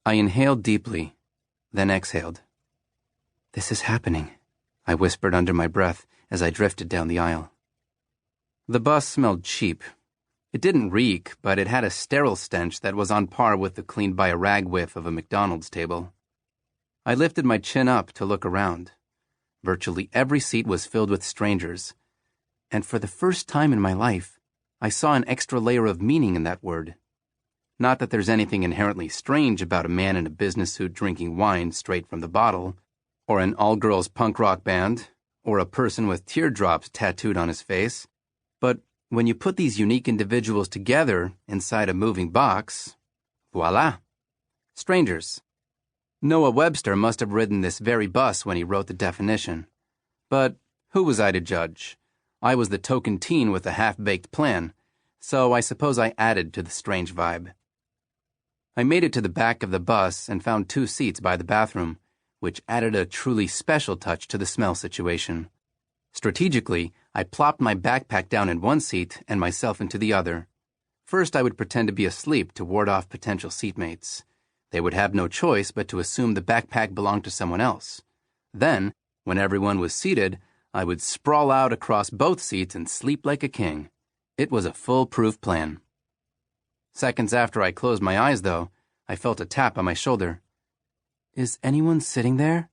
I inhaled deeply, then exhaled. "This is happening," I whispered under my breath as I drifted down the aisle. The bus smelled cheap. It didn't reek, but it had a sterile stench that was on par with the cleaned-by-a-rag whiff of a McDonald's table. I lifted my chin up to look around. Virtually every seat was filled with strangers, and for the first time in my life, I saw an extra layer of meaning in that word. Not that there's anything inherently strange about a man in a business suit drinking wine straight from the bottle, or an all-girls punk rock band, or a person with teardrops tattooed on his face, but when you put these unique individuals together inside a moving box, voila, strangers. Noah Webster must have ridden this very bus when he wrote the definition. But who was I to judge? I was the token teen with a half-baked plan, so I suppose I added to the strange vibe. I made it to the back of the bus and found 2 seats by the bathroom, which added a truly special touch to the smell situation. Strategically, I plopped my backpack down in one seat and myself into the other. First, I would pretend to be asleep to ward off potential seatmates. They would have no choice but to assume the backpack belonged to someone else. Then, when everyone was seated, I would sprawl out across both seats and sleep like a king. It was a foolproof plan. Seconds after I closed my eyes, though, I felt a tap on my shoulder. "Is anyone sitting there?"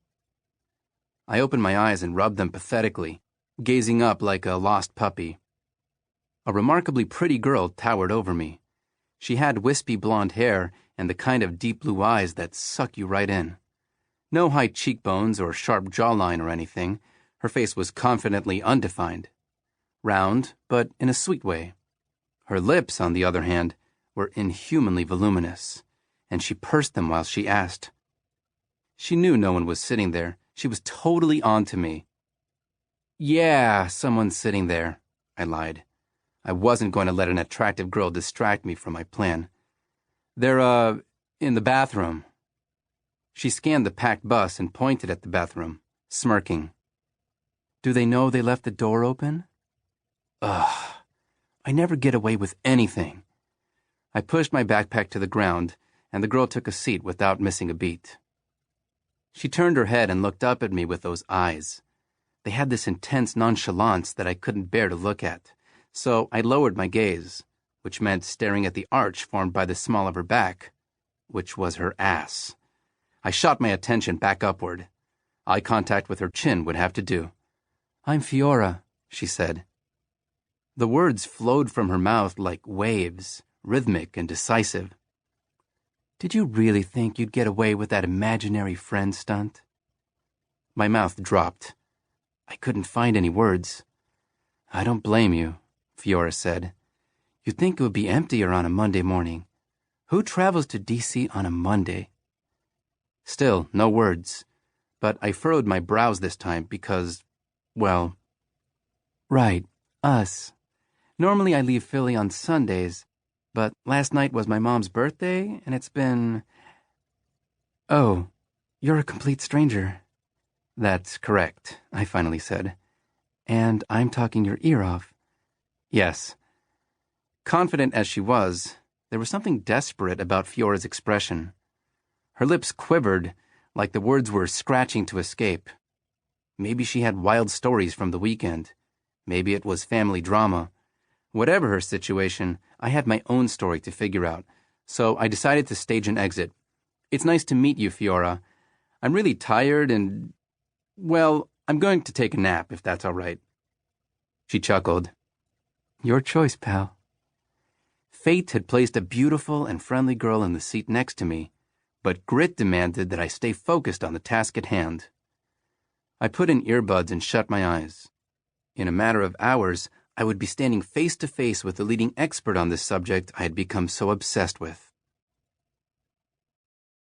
I opened my eyes and rubbed them pathetically, gazing up like a lost puppy. A remarkably pretty girl towered over me. She had wispy blonde hair and the kind of deep blue eyes that suck you right in. No high cheekbones or sharp jawline or anything. Her face was confidently undefined. Round, but in a sweet way. Her lips, on the other hand, were inhumanly voluminous, and she pursed them while she asked. She knew no one was sitting there. She was totally on to me. "Yeah, someone's sitting there," I lied. I wasn't going to let an attractive girl distract me from my plan. "They're, in the bathroom." She scanned the packed bus and pointed at the bathroom, smirking. "Do they know they left the door open?" Ugh, I never get away with anything. I pushed my backpack to the ground, and the girl took a seat without missing a beat. She turned her head and looked up at me with those eyes. They had this intense nonchalance that I couldn't bear to look at, so I lowered my gaze, which meant staring at the arch formed by the small of her back, which was her ass. I shot my attention back upward. Eye contact with her chin would have to do. "I'm Fiora," she said. The words flowed from her mouth like waves, rhythmic and decisive. "Did you really think you'd get away with that imaginary friend stunt?" My mouth dropped. I couldn't find any words. "I don't blame you," Fiora said. "You'd think it would be emptier on a Monday morning. Who travels to D.C. on a Monday?" Still, no words. But I furrowed my brows this time because, well... "Right, us. Normally I leave Philly on Sundays, but last night was my mom's birthday, and it's been... Oh, you're a complete stranger." "That's correct," I finally said. "And I'm talking your ear off." "Yes." Confident as she was, there was something desperate about Fiora's expression. Her lips quivered, like the words were scratching to escape. Maybe she had wild stories from the weekend. Maybe it was family drama. Whatever her situation, I had my own story to figure out, so I decided to stage an exit. "It's nice to meet you, Fiora. I'm really tired and... well, I'm going to take a nap, if that's all right." She chuckled. "Your choice, pal." Fate had placed a beautiful and friendly girl in the seat next to me, but grit demanded that I stay focused on the task at hand. I put in earbuds and shut my eyes. In a matter of hours, I would be standing face to face with the leading expert on this subject I had become so obsessed with.